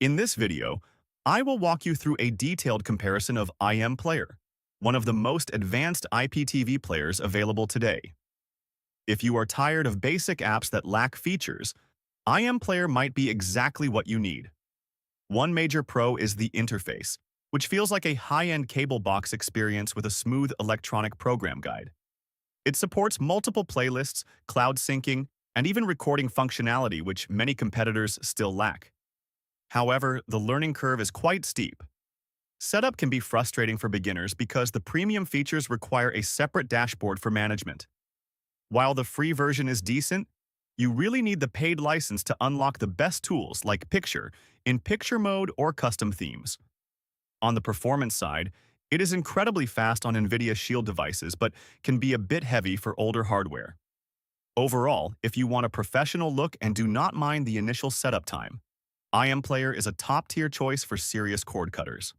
In this video, I will walk you through a detailed comparison of iMPlayer, one of the most advanced IPTV players available today. If you are tired of basic apps that lack features, iMPlayer might be exactly what you need. One major pro is the interface, which feels like a high-end cable box experience with a smooth electronic program guide. It supports multiple playlists, cloud syncing, and even recording functionality which many competitors still lack. However, the learning curve is quite steep. Setup can be frustrating for beginners because the premium features require a separate dashboard for management. While the free version is decent, you really need the paid license to unlock the best tools like Picture, in picture mode or custom themes. On the performance side, it is incredibly fast on NVIDIA Shield devices but can be a bit heavy for older hardware. Overall, if you want a professional look and do not mind the initial setup time, iMPlayer is a top-tier choice for serious cord cutters.